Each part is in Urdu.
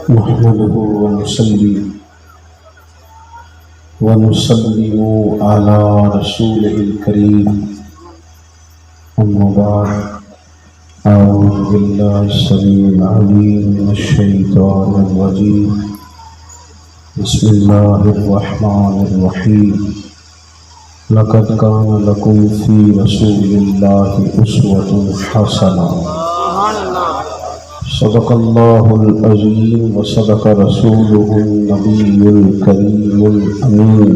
نحمده ونصلي ونسلم على رسوله الكريم أما بعد أعوذ بالله السميع العليم من الشيطان الرجيم بسم الله الرحمن الرحيم لقد كان لكم في رسول الله أسوة حسنة صدق الله العظيم وصدق رسوله النبي الكريم الأمين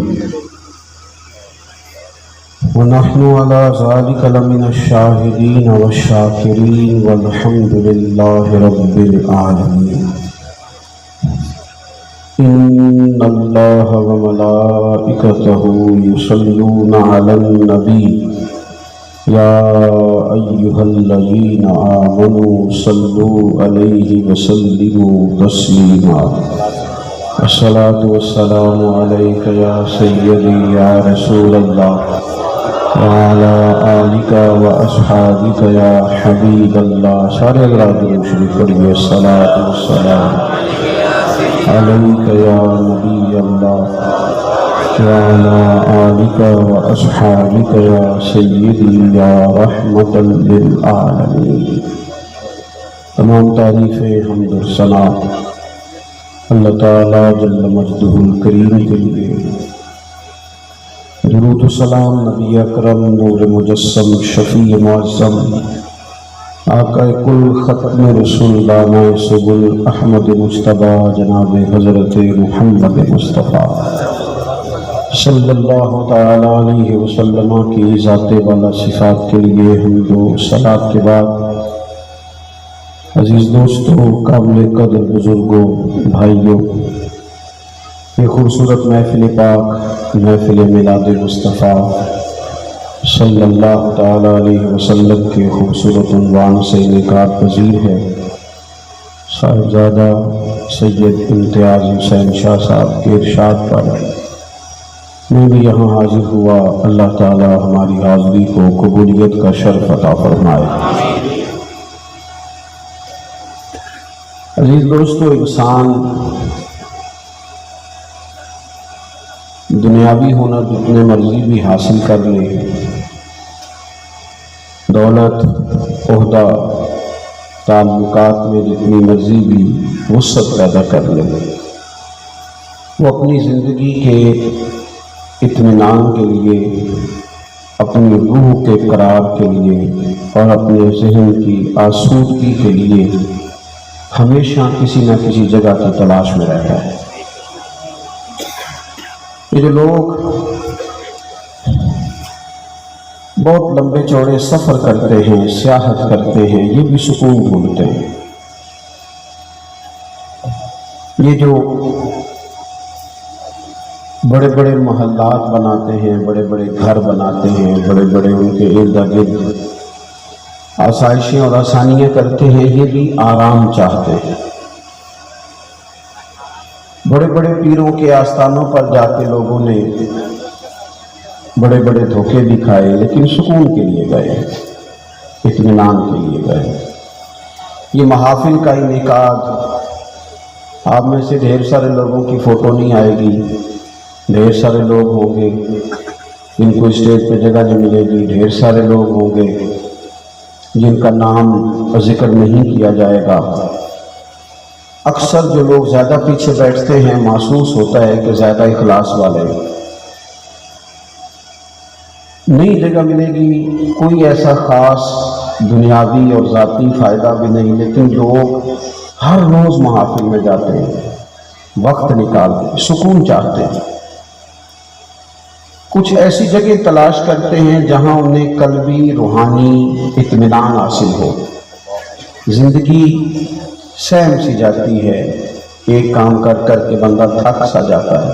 ونحن على ذلك لمن الشاهدين والشاكرين والحمد لله رب العالمين إن الله وملائكته يصلون على النبي يا أيها الذين آمنوا صلوا عليه وسلموا تسليما الصلاة والسلام عليك يا سيدي يا رسول الله وعلى آلك وأصحابك يا حبيب الله سارے اگراد شریف پڑھیے الصلاة والسلام عليك يا نبي الله وعلى آلك وأصحابك يا سيدي يا رحمة للعالمين. تمام تعریفیں حمد و ثنا اللہ تعالیٰ جل مجدہ الکریم کے لیے. درود و سلام نبی اکرم نور مجسم شفیع معظم آقا کل ختم رسول دانہ سبل احمد مجتبیٰ جناب حضرت محمد مصطفیٰ صلی اللہ تعالیٰ علیہ وسلم کی ذات والا صفات کے لیے حمد و صلاۃ کے بعد عزیز دوستوں، قابل قدر بزرگوں، بھائیوں، یہ خوبصورت محفل پاک محفل میلاد مصطفیٰ صلی اللہ تعالیٰ علیہ وسلم کے خوبصورت عنوان سے انعقاد پذیر ہے. صاحبزادہ سید امتیاز حسین شاہ صاحب کے ارشاد پر میں بھی یہاں حاضر ہوا. اللہ تعالیٰ ہماری حاضری کو قبولیت کا شرف عطا فرمائے. عزیز دوستو، انسان دنیاوی ہنر جتنے مرضی بھی حاصل کر لے، دولت، عہدہ، تعلقات میں جتنی مرضی بھی وسعت پیدا کر لے، وہ اپنی زندگی کے اطمینان کے لیے، اپنی روح کے قرار کے لیے اور اپنے ذہن کی آسودگی کے لیے ہمیشہ کسی نہ کسی جگہ کی تلاش میں رہتا ہے. یہ جو لوگ بہت لمبے چوڑے سفر کرتے ہیں، سیاحت کرتے ہیں، یہ بھی سکون ڈھونڈتے ہیں. یہ جو بڑے بڑے محلات بناتے ہیں، بڑے بڑے گھر بناتے ہیں، بڑے بڑے ان کے ارد گرد آسائشیں اور آسانیاں کرتے ہیں، یہ بھی آرام چاہتے ہیں. بڑے بڑے پیروں کے آستانوں پر جا کے لوگوں نے بڑے بڑے دھوکے بھی کھائے، لیکن سکون کے لیے گئے، اطمینان کے لیے گئے. یہ محافل کا انعقاد، آپ میں سے ڈھیر سارے لوگوں کی فوٹو نہیں آئے گی، ڈھیر سارے لوگ ہوں گے جن کو اسٹیج پہ جگہ نہیں ملے گی، ڈھیر سارے لوگ ہوں گے جن کا نام ذکر نہیں کیا جائے گا. اکثر جو لوگ زیادہ پیچھے بیٹھتے ہیں محسوس ہوتا ہے کہ زیادہ اخلاص والے. نئی جگہ ملے گی، کوئی ایسا خاص دنیاوی اور ذاتی فائدہ بھی نہیں، لیکن لوگ ہر روز محافل میں جاتے ہیں، وقت نکالتے ہیں، سکون چاہتے ہیں. کچھ ایسی جگہ تلاش کرتے ہیں جہاں انہیں قلبی روحانی اطمینان حاصل ہو. زندگی سہم سی جاتی ہے، ایک کام کر کر کے بندہ تھک سا جاتا ہے.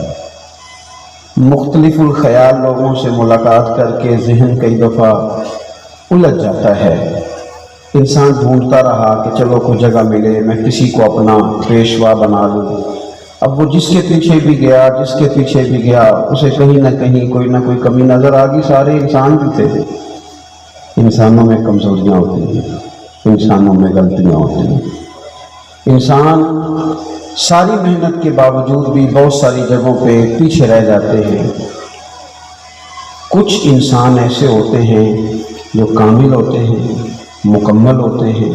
مختلف الخیال لوگوں سے ملاقات کر کے ذہن کئی دفعہ الجھ جاتا ہے. انسان ڈھونڈتا رہا کہ چلو کوئی جگہ ملے، میں کسی کو اپنا پیشوا بنا لوں. اب وہ جس کے پیچھے بھی گیا، جس کے پیچھے بھی گیا، اسے کہیں نہ کہیں کوئی نہ کوئی کمی نظر آ گئی. سارے انسان بھی تھے، انسانوں میں کمزوریاں ہوتی ہیں، انسانوں میں غلطیاں ہوتی ہیں. انسان ساری محنت کے باوجود بھی بہت ساری جگہوں پہ پیچھے رہ جاتے ہیں۔ کچھ انسان ایسے ہوتے ہیں جو کامل ہوتے ہیں، مکمل ہوتے ہیں۔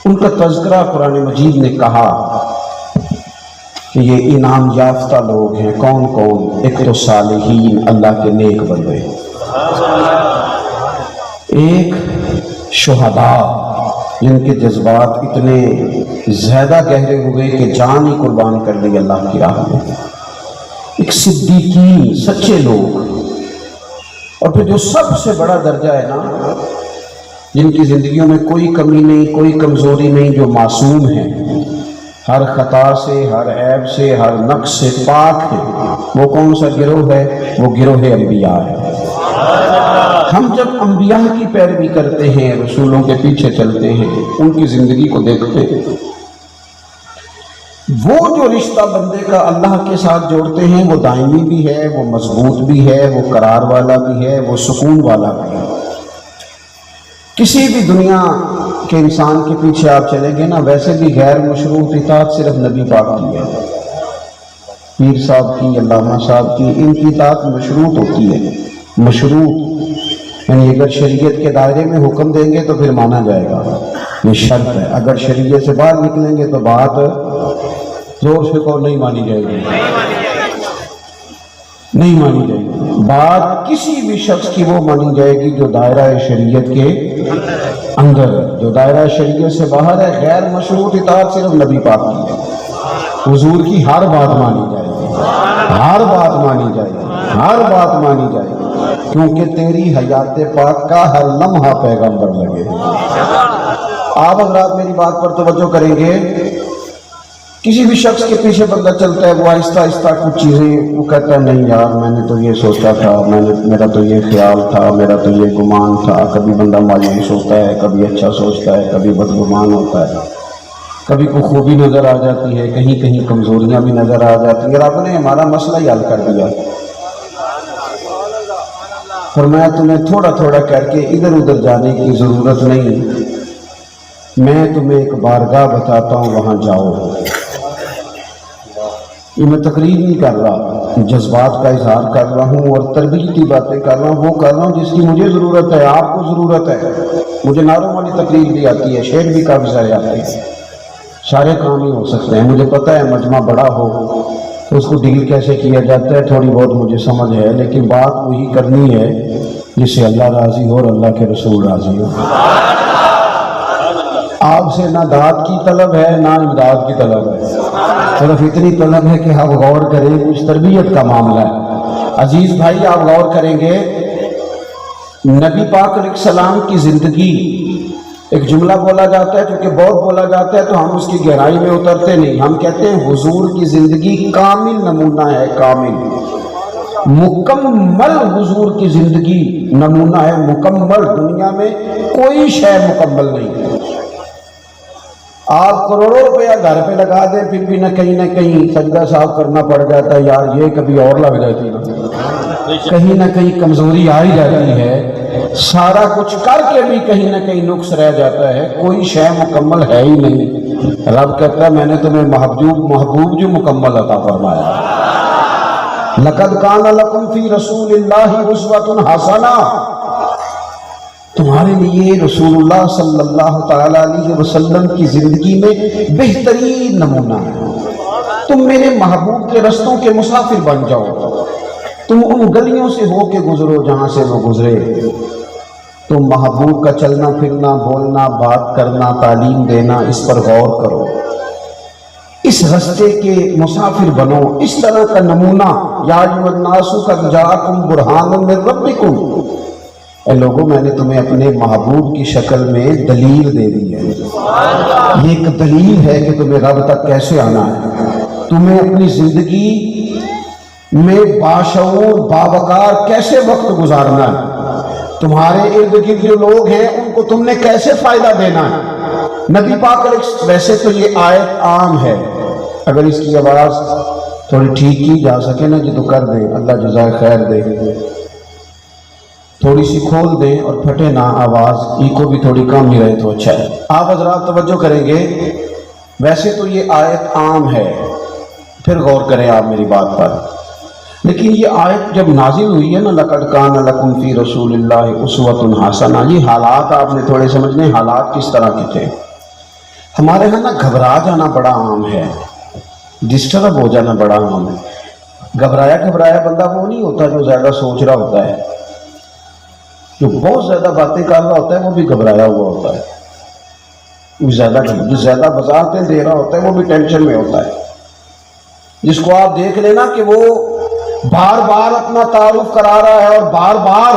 ان کا تذکرہ قرآن مجید نے کہا کہ یہ انعام یافتہ لوگ ہیں۔ کون کون؟ ایک تو صالحین، اللہ کے نیک بندے، ایک شہداء جن کے جذبات اتنے زیادہ گہرے ہوئے کہ جان ہی قربان کر لی اللہ کی راہ میں، ایک صدیقین، سچے لوگ، اور پھر جو سب سے بڑا درجہ ہے نا، جن کی زندگیوں میں کوئی کمی نہیں، کوئی کمزوری نہیں، جو معصوم ہیں، ہر خطا سے، ہر عیب سے، ہر نقص سے پاک ہیں۔ وہ کون سا گروہ ہے؟ وہ گروہ انبیاء ہے۔ ہم جب انبیاء کی پیروی کرتے ہیں، رسولوں کے پیچھے چلتے ہیں، ان کی زندگی کو دیکھتے ہیں، وہ جو رشتہ بندے کا اللہ کے ساتھ جوڑتے ہیں وہ دائمی بھی ہے، وہ مضبوط بھی ہے، وہ قرار والا بھی ہے، وہ سکون والا بھی ہے۔ کسی بھی دنیا کے انسان کے پیچھے آپ چلیں گے نا، ویسے بھی غیر مشروط اطاعت صرف نبی پاک کی ہے۔ پیر صاحب کی، علامہ صاحب کی، ان کی اطاعت مشروط ہوتی ہے۔ مشروط یعنی اگر شریعت کے دائرے میں حکم دیں گے تو پھر مانا جائے گا، یہ شرط ہے۔ اگر شریعت سے باہر نکلیں گے تو بات زور سے کو نہیں مانی جائے گی، نہیں مانی جائے گی۔ بات کسی بھی شخص کی وہ مانی جائے گی جو دائرہ شریعت کے اندر ہے، جو دائرہ شریعت سے باہر ہے۔ غیر مشروط اطاعت صرف نبی پاک کی ہے۔ حضور کی ہر بات مانی جائے گی، ہر بات مانی جائے گی، ہر بات مانی جائے گی، کیونکہ تیری حیات پاک کا ہر لمحہ پیغمبر لگے۔ آپ حضرات میری بات پر توجہ کریں گے۔ کسی بھی شخص کے پیچھے بندہ چلتا ہے، وہ آہستہ آہستہ کچھ چیزیں وہ کہتا ہے نہیں یار میں نے تو یہ سوچا تھا، میرا تو یہ خیال تھا، میرا تو یہ گمان تھا۔ کبھی بندہ مایوس ہوتا ہے، کبھی اچھا سوچتا ہے، کبھی بدگمان ہوتا ہے، کبھی کوئی خوبی نظر آ جاتی ہے، کہیں کہیں کمزوریاں بھی نظر آ جاتی ہیں۔ رب نے ہمارا مسئلہ ہی حل کر دیا، فرمایا تمہیں تھوڑا تھوڑا کر کے ادھر ادھر جانے کی ضرورت نہیں، میں تمہیں ایک بارگاہ بتاتا ہوں، وہاں جاؤ۔ یہ میں تقریر نہیں کر رہا، جذبات کا اظہار کر رہا ہوں اور تربیتی باتیں کر رہا ہوں، وہ کر رہا ہوں جس کی مجھے ضرورت ہے، آپ کو ضرورت ہے۔ مجھے نعروں والی تقریر بھی آتی ہے، شعر بھی کافی سارے آتے ہیں، سارے کام ہی ہو سکتے ہیں۔ مجھے پتہ ہے مجمع بڑا ہو تو اس کو ڈیل کیسے کیا جاتا ہے، تھوڑی بہت مجھے سمجھ ہے، لیکن بات وہی کرنی ہے جس سے اللہ راضی ہو اور اللہ کے رسول راضی ہو۔ آپ سے نہ داد کی طلب ہے نہ امداد کی طلب ہے، صرف اتنی طلب ہے کہ آپ غور کریں، کچھ تربیت کا معاملہ ہے۔ عزیز بھائی آپ غور کریں گے، نبی پاک علیہ السلام کی زندگی، ایک جملہ بولا جاتا ہے کیونکہ بہت بولا جاتا ہے تو ہم اس کی گہرائی میں اترتے نہیں۔ ہم کہتے ہیں حضور کی زندگی کامل نمونہ ہے، کامل مکمل حضور کی زندگی نمونہ ہے، مکمل۔ دنیا میں کوئی شے مکمل نہیں۔ آپ کروڑوں روپیہ گھر پہ لگا دیں پھر بھی نہ کہیں سجدہ صاف کرنا پڑ جاتا ہے، یار یہ کبھی اور لگ جاتی ہے، کہیں نہ کہیں کمزوری آ ہی جاتی ہے۔ سارا کچھ کر کے بھی کہیں نہ کہیں نقص رہ جاتا ہے، کوئی شے مکمل ہے ہی نہیں۔ رب کہتا ہے میں نے تمہیں محبوب جو مکمل عطا فرمایا۔ لَقَدْ كَانَ لَكُمْ فِي رَسُولِ اللَّهِ أُسْوَةٌ حَسَنَةٌ، تمہارے لیے رسول اللہ صلی اللہ تعالیٰ علیہ وسلم کی زندگی میں بہترین نمونہ ہے۔ تم میرے محبوب کے رستوں کے مسافر بن جاؤ، تم ان گلیوں سے ہو کے گزرو جہاں سے وہ گزرے، تم محبوب کا چلنا پھرنا، بولنا، بات کرنا، تعلیم دینا، اس پر غور کرو، اس رستے کے مسافر بنو، اس طرح کا نمونہ۔ یا ایھا الناس قد جاءکم برہان من ربکم، اے لوگوں میں نے تمہیں اپنے محبوب کی شکل میں دلیل دے دی ہے۔ یہ ایک دلیل ہے کہ تمہیں رب تک کیسے آنا ہے، تمہیں اپنی زندگی میں باشعور باوقار کیسے وقت گزارنا ہے، تمہارے ارد گرد جو لوگ ہیں ان کو تم نے کیسے فائدہ دینا ہے۔ نبی پاک علیہ، ویسے تو یہ آیت عام ہے، اگر اس کی آواز تھوڑی ٹھیک کی جا سکے نا جی تو کر دیں، اللہ جزائے خیر دے، تھوڑی سی کھول دیں اور پھٹے نہ آواز، ای کو بھی تھوڑی کم ہی رہے تو اچھا ہے۔ آپ حضرات توجہ کریں گے، ویسے تو یہ آیت عام ہے، پھر غور کریں آپ میری بات پر، لیکن یہ آیت جب نازل ہوئی ہے نا، لَقَدْ كَانَ لَكُمْ فِي رَسُولِ اللَّهِ أُسْوَةٌ حَسَنَةٌ، یہ حالات آپ نے تھوڑے سمجھنے، حالات کس طرح کے تھے۔ ہمارے ہاں نا گھبرا جانا بڑا عام ہے، ڈسٹرب ہو جانا بڑا عام ہے۔ گھبرایا بندہ وہ نہیں ہوتا جو زیادہ سوچ رہا ہوتا ہے، جو بہت زیادہ باتیں کر رہا ہوتا ہے وہ بھی گھبرایا ہوا ہوتا ہے، جو زیادہ وضاحتیں دے رہا ہوتا ہے وہ بھی ٹینشن میں ہوتا ہے۔ جس کو آپ دیکھ لینا کہ وہ بار بار اپنا تعارف کرا رہا ہے اور بار بار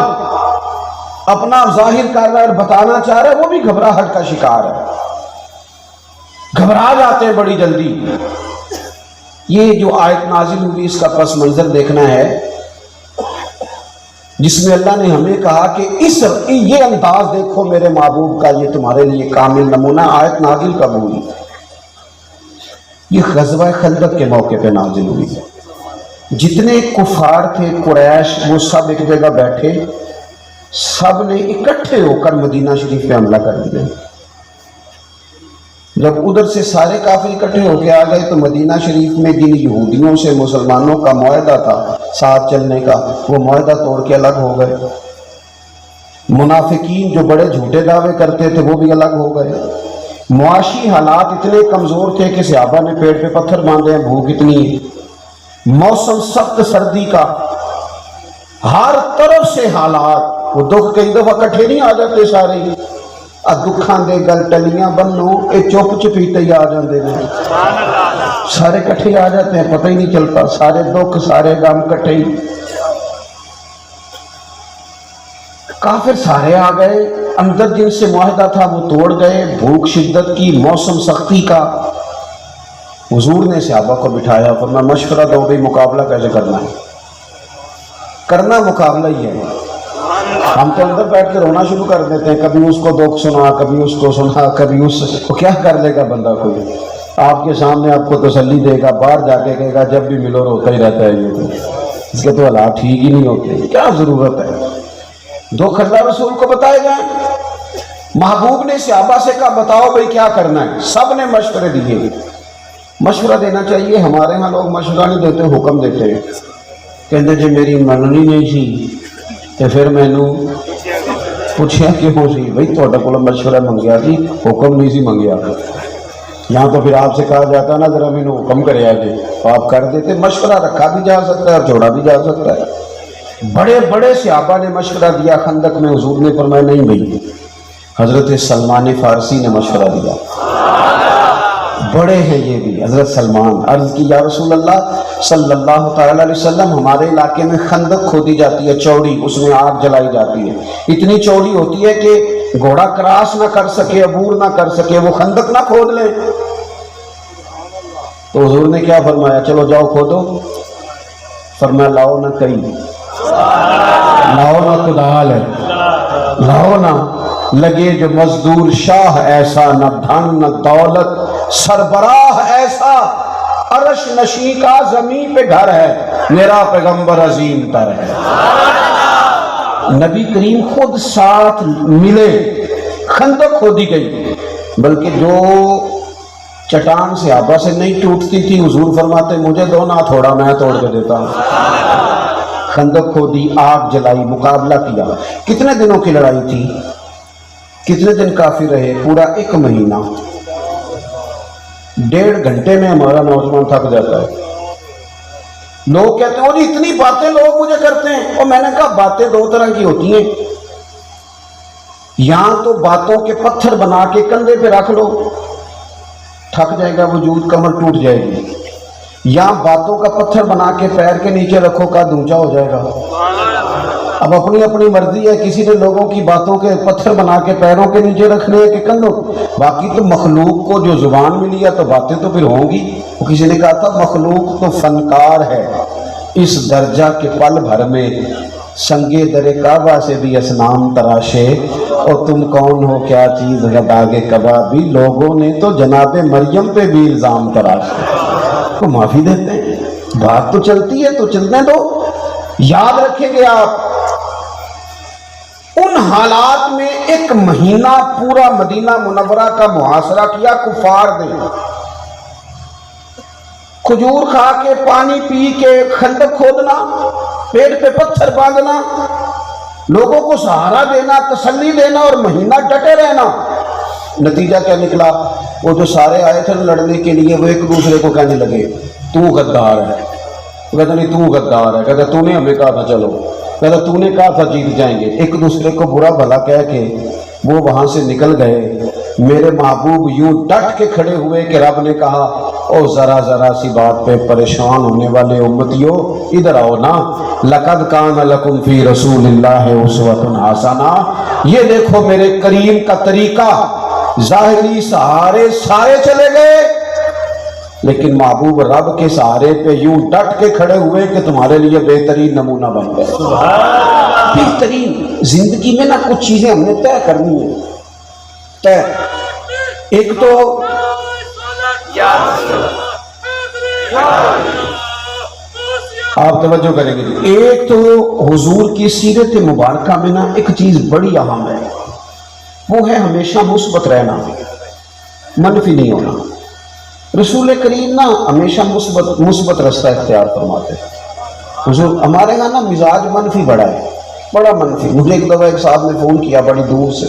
اپنا ظاہر کر رہا ہے اور بتانا چاہ رہا ہے، وہ بھی گھبراہٹ کا شکار ہے، گھبرا جاتے ہیں بڑی جلدی۔ یہ جو آیت نازل ہوئی اس کا پس منظر دیکھنا ہے، جس میں اللہ نے ہمیں کہا کہ یہ انداز دیکھو میرے محبوب کا، یہ تمہارے لیے کامل نمونہ۔ آیت نازل کب ہوئی؟ یہ غزوہ خندق کے موقع پہ نازل ہوئی ہے۔ جتنے کفار تھے قریش وہ سب ایک جگہ بیٹھے، سب نے اکٹھے ہو کر مدینہ شریف پہ حملہ کر دیا۔ جب ادھر سے سارے کافر اکٹھے ہو کے آ گئے تو مدینہ شریف میں جن یہودیوں سے مسلمانوں کا معاہدہ تھا ساتھ چلنے کا، وہ معاہدہ توڑ کے الگ ہو گئے۔ منافقین جو بڑے جھوٹے دعوے کرتے تھے وہ بھی الگ ہو گئے۔ معاشی حالات اتنے کمزور تھے کہ صحابہ نے پیٹ پہ پتھر باندھے ہیں، بھوک اتنی ہے، موسم سخت سردی کا، ہر طرف سے حالات، وہ دکھ کئی دفعہ کٹھے نہیں آ جاتے سارے، دکھاں دے گل ٹلیاں بنو اے چپ چپیتے ہی آ جاندے ہیں، سارے کٹھے آ جاتے ہیں، پتہ ہی نہیں چلتا، سارے دکھ سارے غم کٹھے ہی۔ کافر سارے آ گئے، اندر جن سے معاہدہ تھا وہ توڑ گئے، بھوک شدت کی، موسم سختی کا۔ حضور نے صحابہ کو بٹھایا، فرمایا مشورہ دو بھئی مقابلہ کیسے کرنا ہے؟ کرنا مقابلہ ہی ہے۔ ہم تو اندر بیٹھ کے رونا شروع کر دیتے ہیں، کبھی اس کو دکھ سنا، کبھی اس کو سنا، کبھی اس کو، کیا کر لے گا بندہ کوئی؟ آپ کے سامنے آپ کو تسلی دے گا، باہر جا کے کہے گا جب بھی ملو روتا ہی رہتا ہے، یہ اس کے تو حالات ٹھیک ہی نہیں ہوتے، کیا ضرورت ہے؟ دکھ اللہ رسول کو بتائے جائیں۔ محبوب نے صحابہ سے کہا بتاؤ بھئی کیا کرنا ہے، سب نے مشورے دیے۔ مشورہ دینا چاہیے، ہمارے ہاں لوگ مشورہ نہیں دیتے، حکم دیتے ہیں، کہتے جی میری مننی نہیں سی تو پھر میں نے پوچھا کیوں سی؟ بھئی تھوڑا کو مشورہ منگیا سی، حکم نہیں سی منگیا۔ یہاں تو پھر آپ سے کہا جاتا نا ذرا میں نے حکم کرے آجے، تو آپ کر دیتے۔ مشورہ رکھا بھی جا سکتا ہے اور چھوڑا بھی جا سکتا ہے۔ بڑے بڑے صحابہ نے مشورہ دیا خندق میں، حضور نے فرمایا نہیں بھئی۔ حضرت سلمان فارسی نے مشورہ دیا، بڑے ہیں یہ بھی، حضرت سلمان۔ عرض کی یا رسول اللہ صلی اللہ تعالی علیہ وسلم، ہمارے علاقے میں خندق کھودی جاتی ہے چوڑی، اس میں آگ جلائی جاتی ہے، اتنی چوڑی ہوتی ہے کہ گھوڑا کراس نہ کر سکے، عبور نہ کر سکے، وہ خندق نہ کھود لے۔ تو حضور نے کیا فرمایا؟ چلو جاؤ کھودو۔ فرمایا لاؤ نہ کئی، لاؤ نہ کدال ہے، لاؤ نہ لگے جو مزدور شاہ ایسا، نہ دھن نہ دولت سربراہ ایسا، عرش نشی کا زمین پہ گھر ہے، میرا پیغمبر عظیم تر ہے۔ نبی کریم خود ساتھ ملے، خندق کھودی گئی، بلکہ جو چٹان صحابہ سے نہیں ٹوٹتی تھی حضور فرماتے مجھے دو نہ تھوڑا، میں توڑ کے دیتا ہوں۔ خندق کھودی، آگ جلائی، مقابلہ کیا۔ کتنے دنوں کی لڑائی تھی؟ کتنے دن کافی رہے؟ پورا 1 مہینہ۔ 1.5 گھنٹے میں ہمارا نوجوان تھک جاتا ہے۔ لوگ کہتے ہیں اور اتنی باتیں لوگ مجھے کرتے ہیں، اور میں نے کہا باتیں 2 طرح کی ہوتی ہیں، یہاں تو باتوں کے پتھر بنا کے کندھے پہ رکھ لو، تھک جائے گا وجود، کمر ٹوٹ جائے گی، یا باتوں کا پتھر بنا کے پیر کے نیچے رکھو کا اونچا ہو جائے گا۔ اب اپنی اپنی مرضی ہے، کسی نے لوگوں کی باتوں کے پتھر بنا کے پیروں کے نیچے رکھنے ہیں کہ کندھوں، باقی تو مخلوق کو جو زبان ملی ہے تو باتیں تو پھر ہوں گی۔ وہ کسی نے کہا تھا مخلوق تو فنکار ہے اس درجہ کے پل بھر میں، سنگے در کعبہ سے بھی اسنام تراشے، اور تم کون ہو کیا چیز ہے داغ کبابی، لوگوں نے تو جناب مریم پہ بھی الزام تراشے۔ کو معافی دیتے ہیں، بات تو چلتی ہے تو چلنے دو۔ یاد رکھیں گے آپ ان حالات میں 1 مہینہ پورا مدینہ منورہ کا محاصرہ کیا کفار نے، کھجور کھا کے پانی پی کے خندق کھودنا، پیٹ پہ پتھر باندھنا، لوگوں کو سہارا دینا، تسلی دینا اور مہینہ ڈٹے رہنا۔ نتیجہ کیا نکلا؟ وہ جو سارے آئے تھے لڑنے کے لیے وہ ایک دوسرے کو کہنے لگے تو غدار ہے، کہتا نہیں تو غدار ہے، کہتا تو نے ہمیں کہا تھا چلو، کہتا تو نے کہا تھا جیت جائیں گے۔ ایک دوسرے کو برا بھلا کہہ کے وہ وہاں سے نکل گئے۔ میرے محبوب یوں ڈٹ کے کھڑے ہوئے کہ رب نے کہا او ذرا ذرا سی بات پہ پریشان ہونے والے امتیوں ادھر آؤ نا، لقد کان لکم فی رسول اللہ اسوۃ حسنہ، یہ دیکھو میرے کریم کا طریقہ۔ ظاہری سہارے سارے چلے گئے لیکن محبوب رب کے سہارے پہ یوں ڈٹ کے کھڑے ہوئے کہ تمہارے لیے بہترین نمونہ بن گئے۔ بہترین زندگی میں نا کچھ چیزیں ہم نے طے کرنی ہیں، طے۔ ایک تو آپ توجہ کریں گے، ایک تو حضور کی سیرت مبارکہ میں نا ایک چیز بڑی اہم ہے، وہ ہے ہمیشہ مثبت رہنا، منفی نہیں ہونا۔ رسول کریم نا ہمیشہ مثبت رستہ اختیار فرماتے ہیں۔ حضور ہمارے یہاں نا مزاج منفی بڑا ہے، بڑا منفی۔ مجھے ایک دفعہ ایک صاحب نے فون کیا بڑی دور سے،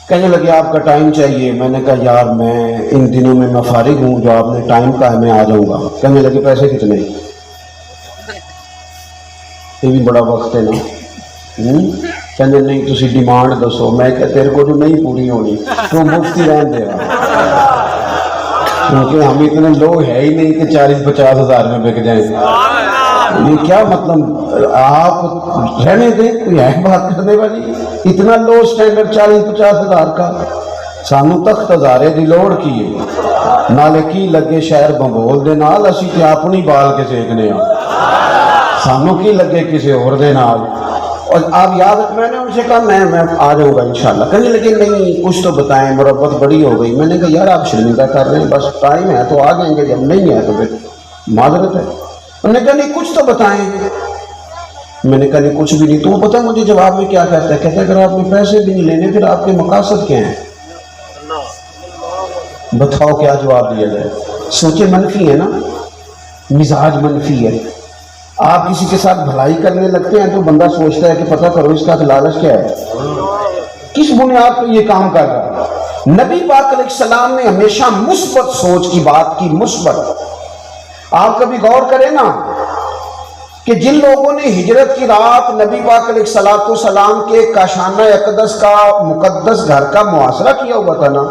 کہنے لگے آپ کا ٹائم چاہیے۔ میں نے کہا یار میں ان دنوں میں فارغ ہوں، جو آپ نے ٹائم کا ہے میں آ جاؤں گا۔ کہنے لگے پیسے کتنے؟ یہ بھی بڑا وقت ہے نا۔ کہنے نہیں تسی ڈیمانڈ دسو۔ میں کہ تیرے کو جو نہیں پوری ہونی تو مفتی رہن دے گا، کیونکہ ہم اتنے لوگ ہے ہی نہیں کہ 40-50 ہزار میں بک جائیں۔ یہ کیا مطلب؟ آپ رہنے دیں، کوئی ہے بات کرنے والی؟ اتنا لو سٹینڈرڈ 40-50 ہزار کا؟ سانو تخت ہزارے دی لوڑ کی ہے، نالے کی لگے شہر بنگول دے نال، اسی تے اپنی بال کے سیکنے ہاں، سانو کی لگے کسی اور دے نال۔ اور آپ یاد، میں نے ان سے کہا میں آ جاؤں گا انشاءاللہ۔ کہنے لگے نہیں کچھ تو بتائیں، مربت بڑی ہو گئی۔ میں نے کہا یار آپ شرمندہ کر رہے ہیں، بس ٹائم ہے تو آ جائیں گے، جب نہیں ہے تو پھر معذرت ہے۔ انہوں نے کہا نہیں کچھ تو بتائیں۔ میں نے کہا نہیں کچھ بھی نہیں۔ تو وہ پتہ مجھے جواب میں کیا کہتا ہے؟ کہتا ہے اگر آپ نے پیسے بھی نہیں لینے پھر آپ کے مقاصد کیا ہیں؟ بتاؤ کیا جواب دیا جائے؟ سوچے منفی ہے نا، مزاج منفی ہے۔ آپ کسی کے ساتھ بھلائی کرنے لگتے ہیں تو بندہ سوچتا ہے کہ پتہ کرو اس کا لالچ کیا ہے، کس بنیاد پر یہ کام کر رہا ہے۔ نبی پاک علیہ السلام نے ہمیشہ مثبت سوچ کی بات کی، مثبت۔ آپ کبھی غور کریں نا کہ جن لوگوں نے ہجرت کی رات نبی پاک علیہ السلام کے کاشانہ اقدس کا مقدس گھر کا محاصرہ کیا ہوا تھا نا،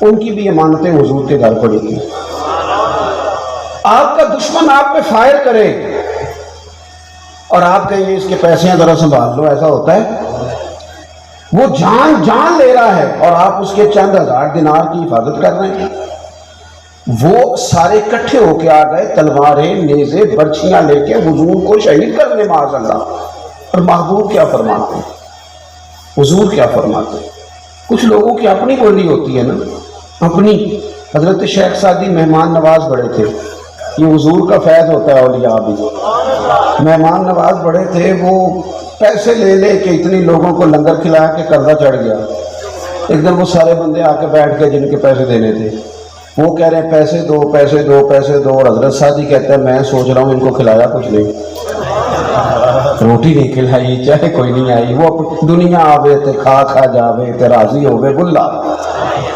ان کی بھی امانتیں حضور کے گھر پڑی تھی۔ آپ کا دشمن آپ پہ فائر کرے اور آپ کہیں اس کے پیسے ہیں ذرا سنبھال لو، ایسا ہوتا ہے؟ وہ جان لے رہا ہے اور آپ اس کے چند ہزار دینار کی حفاظت کر رہے ہیں۔ وہ سارے اکٹھے ہو کے آ گئے، تلواریں، نیزے، برچھیاں لے کے حضور کو شہید کرنے معاذ اللہ۔ اور محبوب کیا فرماتے ہیں، حضور کیا فرماتے ہیں؟ کچھ لوگوں کی اپنی بولی ہوتی ہے نا، اپنی۔ حضرت شیخ سعدی مہمان نواز بڑے تھے، یہ حضور کا فیض ہوتا ہے، اولیاء بھی مہمان نواز بڑے تھے۔ وہ پیسے لے لے کے اتنی لوگوں کو لنگر کھلا کے قرضہ چڑھ گیا۔ ایک دن وہ سارے بندے آ کے بیٹھ کے جن کے پیسے دینے تھے، وہ کہہ رہے ہیں پیسے دو پیسے دو پیسے دو، اور حضرت سعدی کہتے ہیں میں سوچ رہا ہوں ان کو کھلایا کچھ نہیں، روٹی نہیں کھلائی، چاہے کوئی نہیں آئی، وہ دنیا آوے تے کھا کھا جاوے تے راضی ہوئے گلا،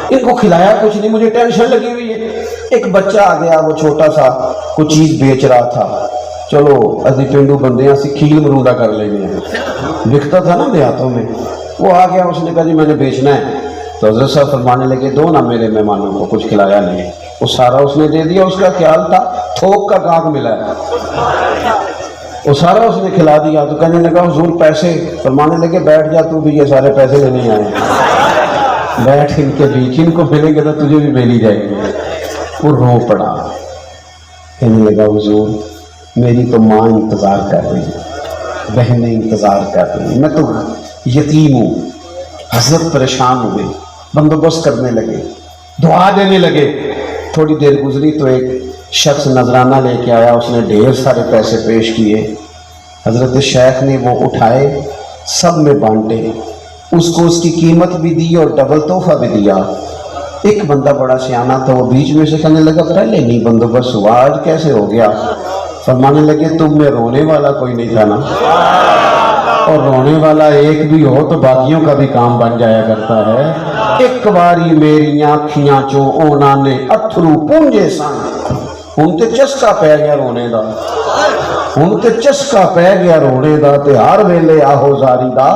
ان کو کھلایا کچھ نہیں، مجھے ٹینشن لگی ہوئی ہے۔ ایک بچہ آ گیا، وہ چھوٹا سا کوئی چیز بیچ رہا تھا، چلو ادھی پینڈو بندے ہیں اسی کھیل مرونڈا کر لیں گے، بکتا تھا نا دیہاتوں میں۔ وہ آ گیا، اس نے کہا جی میں نے بیچنا ہے، تو حضرت صاحب فرمانے لگے دو نا میرے مہمانوں کو، کچھ کھلایا نہیں۔ وہ سارا اس نے دے دیا، اس کا خیال تھا تھوک کا گاہک ملا ہے، وہ سارا اس نے کھلا دیا۔ تو کہنے لگا حضور پیسے، فرمانے لگے بیٹھ جا تو بھی، یہ سارے پیسے لینے آئے، بیٹھ ان کے بیچ، ان کو ملیں گے تو تجھے بھی ملی جائے گی۔ وہ رو پڑا، کہنے لگا حضور میری تو ماں انتظار کر رہی ہے، بہنیں انتظار کر رہی ہیں، میں تو یتیم ہوں۔ حضرت پریشان ہوئے، بندوبست کرنے لگے، دعا دینے لگے۔ تھوڑی دیر گزری تو ایک شخص نذرانہ لے کے آیا، اس نے ڈھیر سارے پیسے پیش کیے۔ حضرت شیخ نے وہ اٹھائے، سب میں بانٹے، اس کو اس کی قیمت بھی دی اور ڈبل تحفہ بھی دیا۔ ایک بندہ بڑا سیانا تھا، وہ بیچ میں سے کہنے لگا پہلے نہیں بندوبست ہوا، آج کیسے ہو گیا؟ فرمانے لگے تم میں رونے والا کوئی نہیں تھا نا، اور رونے والا ایک بھی ہو تو باقیوں کا بھی کام بن جایا کرتا ہے۔ ایک باری میری آنکھیاں چوں اونا نے اتھرو پونجے سن، ہن تے چسکا پہ گیا رونے دا، ہن تے چسکا پہ گیا رونے دا، تے ہر ویلے آہو زاری دا۔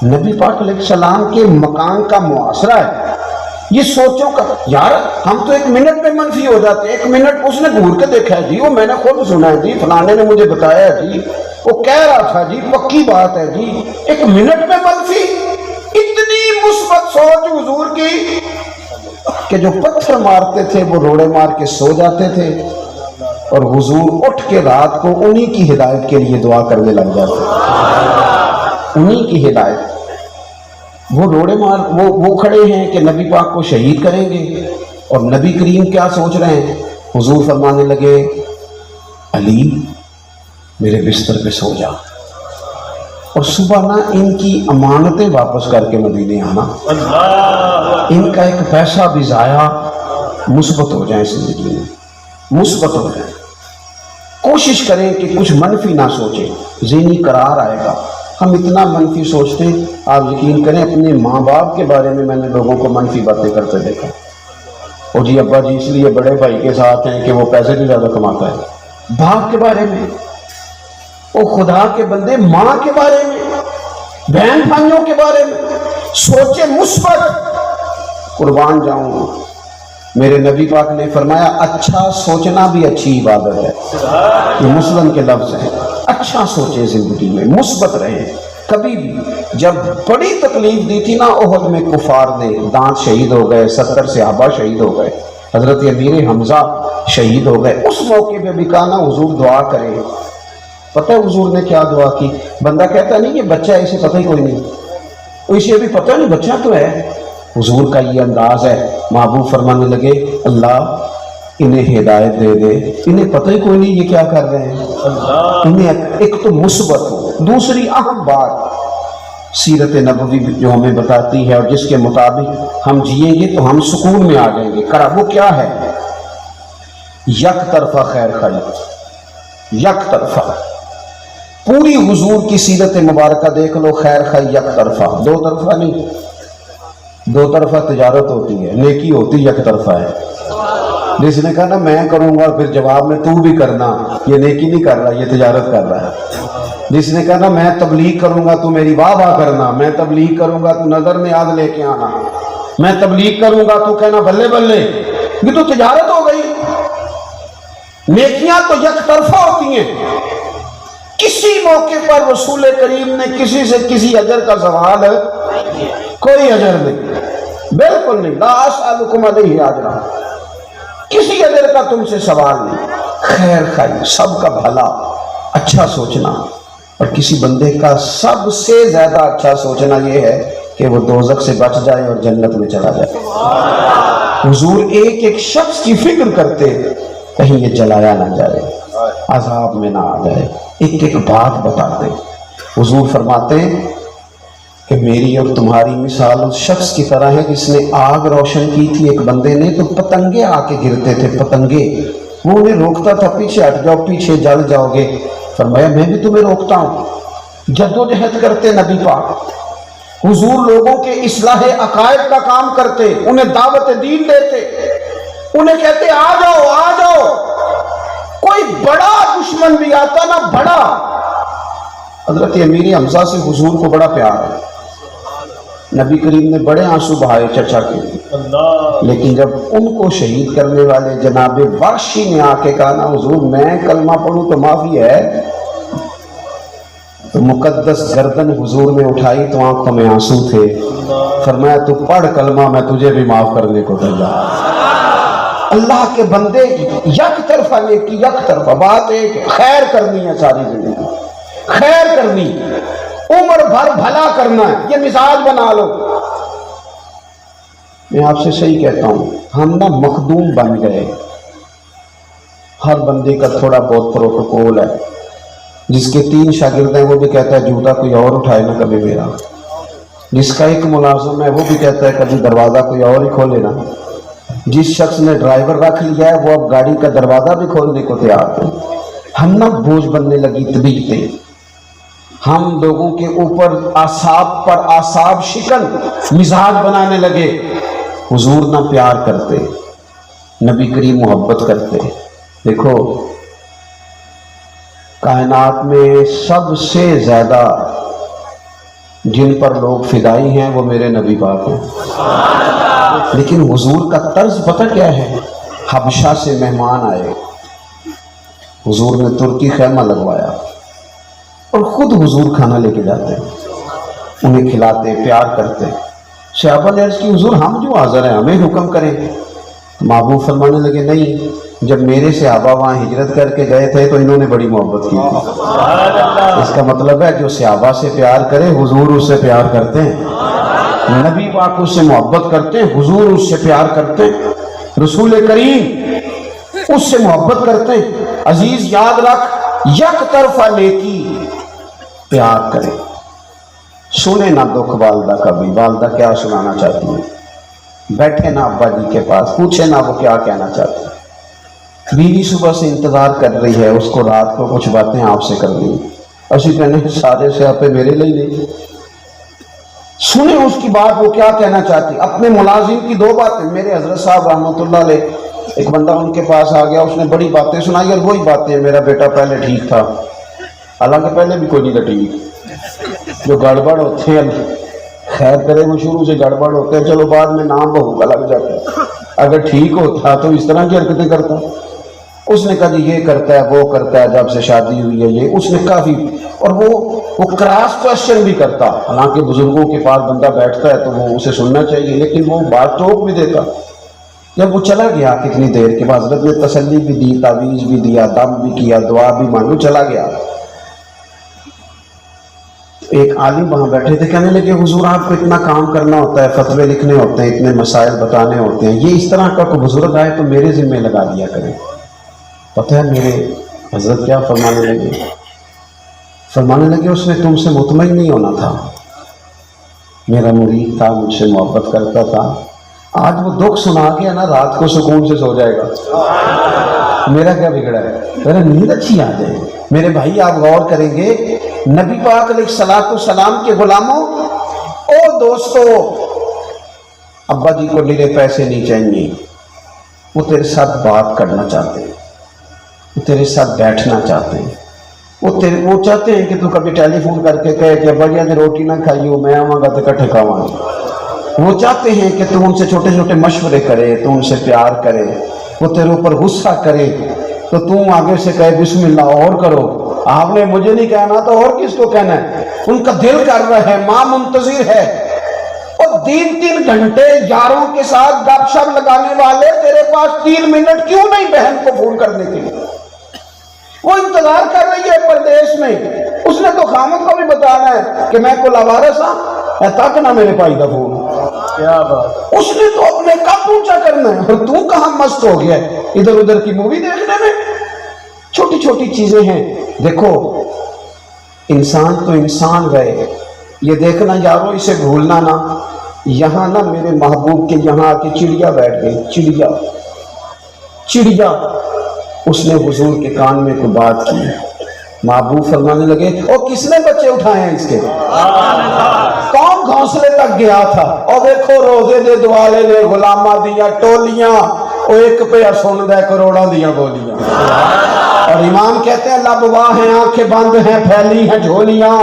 نبی پاک علیہ السلام کے مکان کا محاصرہ ہے، یہ سوچوں کا، یار ہم تو ایک منٹ میں منفی ہو جاتے ہیں۔ ایک منٹ اس نے گھور کے دیکھا ہے جی، وہ میں نے خود سنا ہے جی، فلانے نے مجھے بتایا ہے جی، وہ کہہ رہا تھا جی، پکی بات ہے جی۔ ایک منٹ میں منفی، اتنی مثبت سوچ حضور کی کہ جو پتھر مارتے تھے وہ روڑے مار کے سو جاتے تھے، اور حضور اٹھ کے رات کو انہی کی ہدایت کے لیے دعا کرنے لگ جاتے، انہی کی ہدایت۔ وہ روڑے مار وہ کھڑے ہیں کہ نبی پاک کو شہید کریں گے، اور نبی کریم کیا سوچ رہے ہیں؟ حضور فرمانے لگے علی میرے بستر پہ سو جا، اور صبح نہ ان کی امانتیں واپس کر کے مدینے آنا، ان کا ایک پیسہ بھی ضائع، مثبت ہو جائیں زندگی میں، مثبت ہو جائیں۔ کوشش کریں کہ کچھ منفی نہ سوچیں، ذہنی قرار آئے گا۔ ہم اتنا منفی سوچتے ہیں، آپ یقین کریں اپنے ماں باپ کے بارے میں نے لوگوں کو منفی باتیں کرتے دیکھا، اور جی ابا جی اس لیے بڑے بھائی کے ساتھ ہیں کہ وہ پیسے بھی زیادہ کماتا ہے۔ باپ کے بارے میں، وہ خدا کے بندے ماں کے بارے میں، بہن بھائیوں کے بارے میں سوچے مثبت۔ قربان جاؤں، میرے نبی پاک نے فرمایا اچھا سوچنا بھی اچھی عبادت ہے، یہ مسلم کے لفظ ہیں۔ اچھا سوچے زندگی میں، مثبت رہے۔ کبھی بھی جب بڑی تکلیف دی تھی نا احد میں کفار نے، دانت شہید ہو گئے، 70 صحابہ شہید ہو گئے، حضرت امیر حمزہ شہید ہو گئے، اس موقع پہ بھی کہا نا حضور دعا کرے۔ پتہ ہے حضور نے کیا دعا کی؟ بندہ کہتا نہیں کہ بچہ ہے، اسے پتہ ہی کوئی نہیں، اسے بھی پتہ نہیں بچہ تو ہے۔ حضور کا یہ انداز ہے، محبوب فرمانے لگے اللہ انہیں ہدایت دے دے، انہیں پتہ ہی کوئی نہیں یہ کیا کر رہے ہیں، انہیں ایک تو مثبت ہو۔ دوسری اہم بات سیرت نبوی جو ہمیں بتاتی ہے اور جس کے مطابق ہم جئیں گے تو ہم سکون میں آ جائیں گے، وہ کیا ہے؟ یک طرفہ خیر خیر، یک طرفہ۔ پوری حضور کی سیرت مبارکہ دیکھ لو، خیر خیر یک طرفہ، دو طرفہ نہیں۔ دو طرفہ تجارت ہوتی ہے، نیکی ہوتی یک طرفہ ہے۔ جس نے کہا نا میں کروں گا، پھر جواب میں تو بھی کرنا، یہ نیکی نہیں کر رہا، یہ تجارت کر رہا ہے۔ جس نے کہا نا میں تبلیغ کروں گا تو میری واہ واہ کرنا، میں تبلیغ کروں گا تو نظر نیاز لے کے آنا، میں تبلیغ کروں گا تو کہنا بلے بلے، یہ تو تجارت ہو گئی۔ نیکیاں تو یک طرفہ ہوتی ہیں۔ کسی موقع پر رسول کریم نے کسی سے کسی اجر کا سوال ہے؟ کوئی اجر نہیں، بالکل نہیں، لا اسألکم علیہ اجرا، کسی اجر کا تم سے سوال نہیں۔ خیر خیر، سب کا بھلا، اچھا سوچنا، اور کسی بندے کا سب سے زیادہ اچھا سوچنا یہ ہے کہ وہ دوزخ سے بچ جائے اور جنت میں چلا جائے۔ حضور ایک ایک شخص کی فکر کرتے کہیں یہ جلایا نہ جائے، عذاب میں نہ آ جائے، ایک ایک بات بتاتے۔ حضور فرماتے ہیں کہ میری اور تمہاری مثال اس شخص کی طرح ہے جس نے آگ روشن کی تھی ایک بندے نے، تو پتنگے آ کے گرتے تھے، پتنگے، وہ انہیں روکتا تھا پیچھے ہٹ جاؤ، پیچھے جل جاؤ گے۔ فرمایا میں بھی تمہیں روکتا ہوں۔ جدوجہد کرتے نبی پاک، حضور لوگوں کے اصلاح عقائد کا کام کرتے، انہیں دعوت دین دیتے، انہیں کہتے آ جاؤ آ جاؤ۔ کوئی بڑا دشمن بھی آتا نا، بڑا، حضرت امیر حمزہ سے حضور کو بڑا پیار ہے، نبی کریم نے بڑے آنسو بہائے چچا کے، لیکن جب ان کو شہید کرنے والے جناب وحشی نے آ کے کہا نا حضور میں کلمہ پڑھوں تو معافی ہے، تو مقدس گردن حضور نے اٹھائی تو آنکھوں میں آنسو تھے۔ فرمایا تو پڑھ کلمہ، میں تجھے بھی معاف کرنے کو تیار۔ اللہ کے بندے یک طرفہ نیکی، یک طرفہ بات ایک ہے، خیر کرنی ہے، ساری زندگی خیر کرنی، عمر بھر بھلا کرنا ہے، یہ مزاج بنا لو۔ میں آپ سے صحیح کہتا ہوں، ہم نا مخدوم بن گئے، ہر بندے کا تھوڑا بہت پروٹوکول ہے، جس کے 3 شاگرد ہیں وہ بھی کہتا ہے جوتا کوئی اور اٹھائے نہ کبھی میرا، جس کا ایک ملازم ہے وہ بھی کہتا ہے کبھی دروازہ کوئی اور ہی کھولے نا. جس شخص نے ڈرائیور رکھ لیا ہے وہ اب گاڑی کا دروازہ بھی کھولنے کو تیار ہے. ہم نہ بوجھ بننے لگی طبیعتیں، ہم لوگوں کے اوپر اعصاب پر اعصاب شکن مزاج بنانے لگے. حضور نہ پیار کرتے، نبی کریم محبت کرتے. دیکھو کائنات میں سب سے زیادہ جن پر لوگ فدائی ہیں وہ میرے نبی پاک ہیں. لیکن حضور کا طرز پتہ کیا ہے؟ حبشہ سے مہمان آئے، حضور نے ترکی خیمہ لگوایا اور خود حضور کھانا لے کے جاتے، انہیں کھلاتے، پیار کرتے. صحابہ نے عرض کی حضور ہم جو حاضر ہیں ہمیں حکم کریں. محبوب فرمانے لگے نہیں، جب میرے صحابہ وہاں ہجرت کر کے گئے تھے تو انہوں نے بڑی محبت کی تھی. اس کا مطلب ہے جو صحابہ سے پیار کرے حضور اس سے پیار کرتے ہیں، نبی پاک اس سے محبت کرتے ہیں، حضور اس سے پیار کرتے ہیں، رسول کریم اس سے محبت کرتے ہیں. عزیز یاد رکھ، یک طرفہ نیکی پیار کرے. سنے نہ دکھ والدہ کا بھی، والدہ کیا سنانا چاہتی ہے، بیٹھے نہ ابا جی کے پاس، پوچھے نہ وہ کیا کہنا چاہتے ہیں. بیوی صبح سے انتظار کر رہی ہے، اس کو رات کو کچھ باتیں آپ سے کر لی، اسی کہنے سارے سے آپ میرے لیے نہیں. سنیں اس کی بات، وہ کیا کہنا چاہتی. اپنے ملازم کی 2 باتیں، میرے حضرت صاحب رحمۃ اللہ علیہ ایک بندہ ان کے پاس آ گیا، اس نے بڑی باتیں سنائی اور وہی باتیں میرا بیٹا پہلے ٹھیک تھا، حالانکہ پہلے بھی کوئی نہیں تھا ٹھیک. جو گڑبڑ ہوتے ہیں خیر کرے وہ شروع سے گڑبڑ ہوتے ہیں، چلو بعد میں نام بہو کا لگ جاتا ہے. اگر ٹھیک ہوتا تو اس طرح کی حرکتیں کرتا. اس نے کہا جی یہ کرتا ہے وہ کرتا ہے، جب سے شادی ہوئی ہے یہ، اس نے کافی، اور وہ کراس کوشچن بھی کرتا. حالانکہ بزرگوں کے پاس بندہ بیٹھتا ہے تو وہ اسے سننا چاہیے، لیکن وہ بات ٹوک بھی دیتا. جب وہ چلا گیا کتنی دیر کے بعد حضرت نے تسلی بھی دی، تعویذ بھی دیا، دم بھی کیا، دعا بھی مانگو، چلا گیا. ایک عالم وہاں بیٹھے تھے، کہنے لگے حضور آپ کو اتنا کام کرنا ہوتا ہے، فتوے لکھنے ہوتے ہیں، اتنے مسائل بتانے ہوتے ہیں، یہ اس طرح کا کوئی بزرگ آئے تو میرے ذمہ لگا دیا کریں. پتہ ہے میرے حضرت کیا فرمانے لگے اس نے تم سے مطمئن نہیں ہونا تھا، میرا مرید تھا، مجھ سے محبت کرتا تھا، آج وہ دکھ سنا کے نا رات کو سکون سے سو جائے گا، میرا کیا بگڑا ہے، میرا نیند اچھی آ جائے. میرے بھائی آپ غور کریں گے، نبی پاک علیہ الصلوۃ والسلام کے غلاموں، او دوستو، ابا جی کو لیے پیسے نہیں چاہیے، وہ تیرے ساتھ بات کرنا چاہتے ہیں، وہ تیرے ساتھ بیٹھنا چاہتے ہیں، وہ چاہتے ہیں کہ تو کبھی ٹیلی فون کر کے کہے کہ ابا جی آج روٹی نہ کھائی ہو، میں آؤں گا تو کٹھے کھاؤں گا. وہ چاہتے ہیں کہ تم ان سے چھوٹے چھوٹے مشورے کرے، تم ان سے پیار کرے. وہ تیرے اوپر غصہ کرے تو تم آگے سے کہے بسم اللہ اور کرو. آپ نے مجھے نہیں کہنا تو اور کس کو کہنا ہے. ان کا دل کر رہا ہے، ماں منتظر ہے، اور 3 گھنٹے یاروں کے ساتھ گپ شپ لگانے والے تیرے پاس 3 منٹ کیوں نہیں بہن کو فون کرنے کے لیے. وہ انتظار کر رہی ہے پردیش میں، اس نے تو خامد کو بھی بتانا ہے کہ میں کو لاوارث ہاں، تک نہ میرے پائی کا فون. کیا بات، اس نے تو اپنے کب پوچھا کرنا ہے، اور تو کہاں مست ہو گیا ہے ادھر ادھر کی مووی دیکھنے میں. چھوٹی چھوٹی چیزیں ہیں. دیکھو انسان تو انسان گئے، یہ دیکھنا یارو اسے بھولنا نہ. یہاں نہ میرے محبوب کے یہاں آ کے چڑیا بیٹھ گئی، چڑیا. اس نے حضور کے کان میں کوئی بات کی، محبوب فرمانے لگے اور کس نے بچے اٹھائے ہیں اس کے، کون گھونسلے تک گیا تھا. اور دیکھو روزے دے دوالے نے غلامہ دیا ٹولیاں، وہ ایک پہ سن دے کروڑوں دیا گولیاں. اور امام کہتے ہیں لب واہ ہیں، آنکھیں بند ہیں، پھیلی ہیں جھولیاں.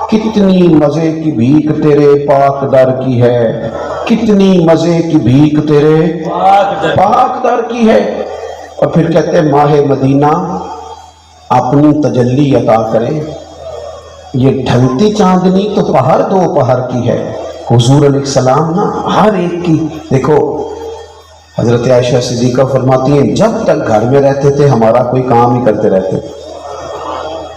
کتنی مزے کی بھیک تیرے پاک در کی ہے، کتنی مزے کی بھیک تیرے پاک در کی ہے. اور پھر کہتے ہیں ماہ مدینہ اپنی تجلی عطا کرے. یہ ڈھلتی چاندنی تو پہر 2 پہر کی ہے. حضور علیہ السلام نا ہر ایک کی. دیکھو حضرت عائشہ صدیقہ فرماتی ہیں جب تک گھر میں رہتے تھے ہمارا کوئی کام ہی کرتے رہتے،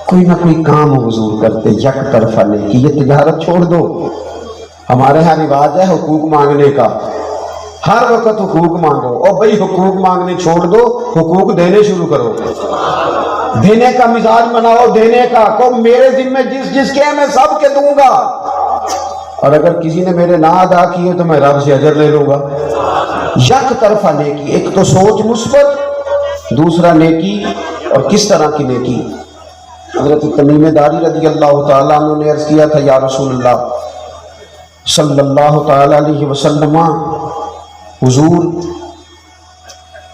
کوئی نہ کوئی کام حضور کرتے، یک طرفہ نہیں کہ یہ تجارت چھوڑ دو. ہمارے ہاں رواج ہے حقوق مانگنے کا، ہر وقت حقوق مانگو. اور بھائی حقوق مانگنے چھوڑ دو، حقوق دینے شروع کرو، دینے کا مزاج بناؤ، دینے کا کو میرے ذمہ جس کے میں سب کے دوں گا. اور اگر کسی نے میرے نہ ادا کیے تو میں رب سے اجر لے لوں گا۔ یک طرفہ نیکی، ایک تو سوچ مثبت، دوسرا نیکی، اور کس طرح کی نیکی؟ حضرت تمیم داری رضی اللہ تعالیٰ عنہ نے عرض کیا تھا یا رسول اللہ صلی اللہ تعالیٰ علیہ وسلم، حضور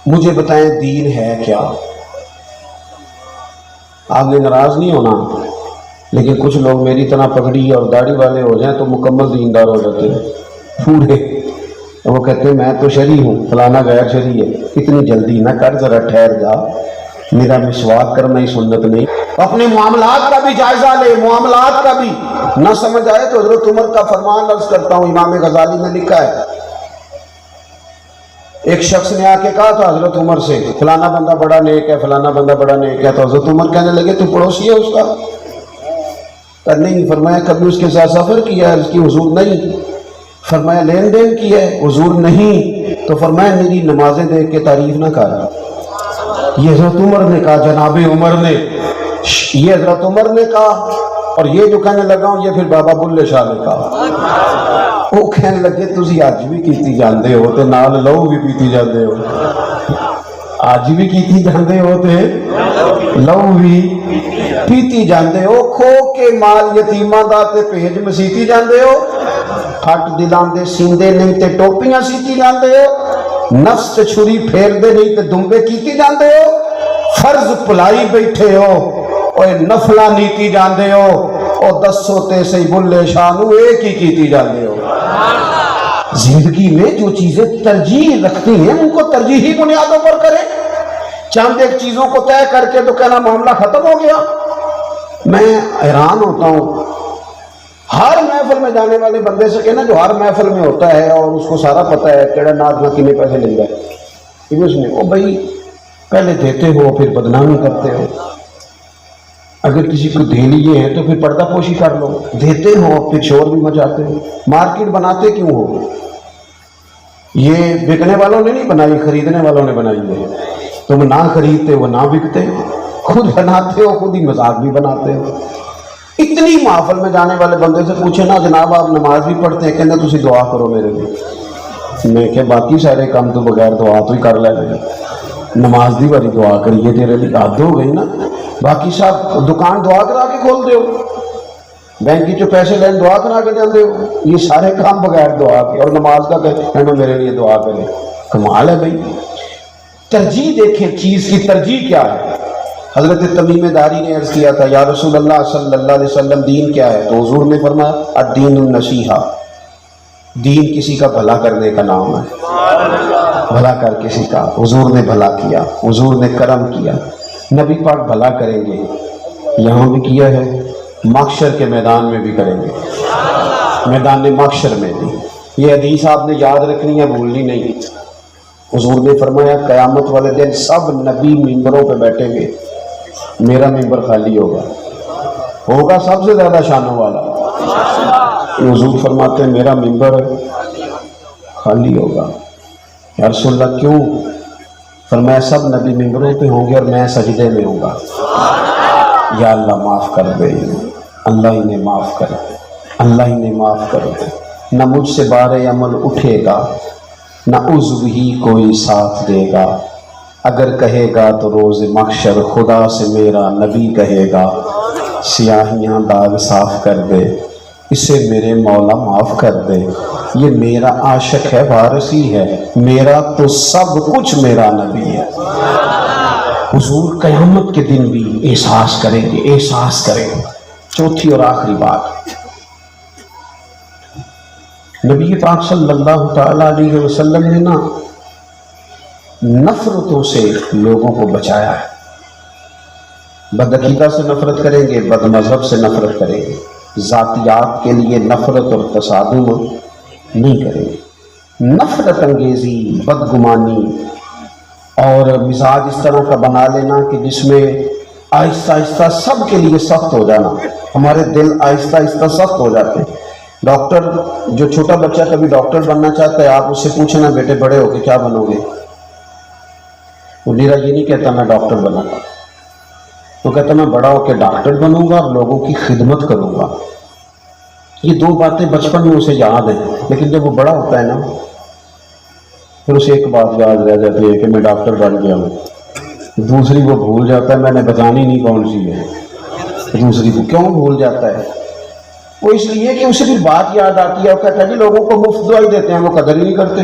مجھے بتائیں دین ہے کیا؟ آپ نے ناراض نہیں ہونا، لیکن کچھ لوگ میری طرح پگڑی اور داڑھی والے ہو جائیں تو مکمل دیندار ہو جاتے ہیں پورے۔ وہ کہتے ہیں میں تو شرعی ہوں، فلانا غیر شرعی ہے۔ اتنی جلدی نہ کر، ذرا ٹھہر جا، میرا مسواک کرنا ہی سنت نہیں۔ اپنے معاملات کا بھی جائزہ لے، معاملات کا بھی۔ نہ سمجھ آئے تو حضرت عمر کا فرمان عرض کرتا ہوں، امام غزالی نے لکھا ہے، ایک شخص نے آ کے کہا تھا حضرت عمر سے فلانا بندہ بڑا نیک ہے، فلانا بندہ بڑا نیک ہے، تو حضرت عمر کہنے لگے تو پڑوسی ہے اس کا؟ کہ نہیں۔ فرمایا کبھی اس کے ساتھ سفر کیا ہے؟ اس کی حضور نہیں۔ فرمایا لین دین کی ہے؟ حضور نہیں۔ تو فرمایا میری نمازیں دیکھ کے تعریف نہ کر۔ یہ حضرت عمر نے کہا، جناب عمر نے، یہ حضرت عمر نے کہا، اور یہ جو کہنے لگا ہوں یہ پھر بابا بلے شاہ نے کہا۔ وہ کہنے لگے تسی آج بھی کیتی جاندے ہو تے نال لو بھی پیتی جاندے ہو، آج بھی کیتی جاندے ہو تے لو بھی پیتی جاندے ہو، کھو کے مال یتیماں دا تے بھیج مسیتی جاندے ہو، پھٹ دلاں دے سیندے نہیں تے ٹوپیاں سیتی جاندے ہو، نفس تے چھری پھیر دے نہیں تے دمبے کیتی جاندے ہو، فرض پلائی بیٹھے ہو اور نفلہ نیتی جاندے ہو، اور دسو تے سی بلے شانو ایک ہی کیتی جاندے ہو۔ زندگی میں جو چیزیں ترجیح رکھتی ہیں ان کو ترجیحی بنیادوں پر کریں۔ چند ایک چیزوں کو طے کر کے تو کہنا معاملہ ختم ہو گیا۔ میں حیران ہوتا ہوں، ہر محفل میں جانے والے بندے سے کہنا جو ہر محفل میں ہوتا ہے اور اس کو سارا پتہ ہے کیڑا ناچ میں کتنے پیسے لے جائے، اس نے او بھائی پہلے دیتے ہو پھر بدنامی کرتے ہو، اگر کسی کو دے لیے ہیں تو پھر پردہ پوشی کر لو، دیتے ہو پھر شور بھی مچاتے ہو، مارکیٹ بناتے کیوں ہو؟ یہ بکنے والوں نے نہیں بنائی، خریدنے والوں نے بنائی ہے۔ تم نہ خریدتے وہ نہ بکتے، خود بناتے ہو، خود ہی مذاق بھی بناتے ہو۔ اتنی محفل میں جانے والے بندے سے پوچھے نا جناب آپ نماز بھی پڑھتے ہیں، کہنا تسی دعا کرو میرے لیے۔ میں کہ باقی سارے کام تو بغیر دعا تو ہی کر لے گا، نماز دی باری دعا کریے تیرے لیے عادت ہو گئی نا۔ باقی صاحب دکان دعا کرا کے کھول دے ہو، بینک کی جو پیسے لین دعا کرا کے جاندے ہو، یہ سارے کام بغیر دعا کے، اور نماز کا کہنا میرے لیے دعا کرے، کمال ہے بھائی۔ ترجیح دیکھیں، چیز کی ترجیح کیا ہے۔ حضرت تمیم داری نے عرض کیا تھا یا رسول اللہ صلی اللہ علیہ وسلم دین کیا ہے؟ تو حضور نے فرمایا الدین النصیحہ، دین کسی کا بھلا کرنے کا نام ہے، بھلا کر کسی کا۔ حضور نے بھلا کیا، حضور نے کرم کیا، نبی پاک بھلا کریں گے، یہاں بھی کیا ہے، محشر کے میدان میں بھی کریں گے، میدان محشر میں بھی۔ یہ حدیث آپ نے یاد رکھنی ہے، بھولنی نہیں۔ حضور نے فرمایا قیامت والے دن سب نبی ممبروں پہ بیٹھیں گے، میرا ممبر خالی ہوگا سب سے زیادہ شانوں والا۔ حضور فرماتے ہیں میرا ممبر خالی ہوگا۔ یا رسول اللہ کیوں؟ فرمایا سب نبی ممبروں پہ ہوں گے اور میں سجدے میں ہوں گا، یا اللہ معاف کر دے، اللہ انہیں معاف کر دے، اللہ انہیں معاف کر دے۔ نہ مجھ سے بار عمل اٹھے گا، نہ عضو ہی کوئی ساتھ دے گا، اگر کہے گا تو روز محشر خدا سے میرا نبی کہے گا سیاہیاں داغ صاف کر دے، اسے میرے مولا معاف کر دے، یہ میرا عاشق ہے، وارثی ہے میرا، تو سب کچھ میرا نبی ہے۔ حضور قیامت کے دن بھی احساس کریں گے، احساس کریں گے۔ چوتھی اور آخری بات، نبی پاک صلی اللہ تعالیٰ علیہ وسلم نے نا نفرتوں سے لوگوں کو بچایا ہے۔ بدعقیدہ سے نفرت کریں گے، بد مذہب سے نفرت کریں گے، ذاتیات کے لیے نفرت اور تصادم نہیں کریں گے۔ نفرت انگیزی، بدگمانی اور مزاج اس طرح کا بنا لینا کہ جس میں آہستہ آہستہ سب کے لیے سخت ہو جانا، ہمارے دل آہستہ آہستہ سخت ہو جاتے ہیں۔ ڈاکٹر، جو چھوٹا بچہ کبھی ڈاکٹر بننا چاہتا ہے، آپ اس سے پوچھنا بیٹے بڑے ہو کے کیا بنو گے؟ وہ میرا یہ نہیں کہتا میں ڈاکٹر بنوں گا، وہ کہتا میں بڑا ہو کے ڈاکٹر بنوں گا اور لوگوں کی خدمت کروں گا۔ یہ دو باتیں بچپن میں اسے یاد ہیں، لیکن جب وہ بڑا ہوتا ہے نا پھر اسے ایک بات یاد رہ جاتی ہے کہ میں ڈاکٹر بن گیا ہوں، دوسری وہ بھول جاتا ہے، میں نے بتانی نہیں کون سی ہے دوسری کو۔ کیوں بھول جاتا ہے؟ وہ اس لیے کہ اسے بھی بات یاد آتی ہے، وہ کہتا ہے جی لوگوں کو مفت دوائی دیتے ہیں وہ قدر ہی نہیں کرتے،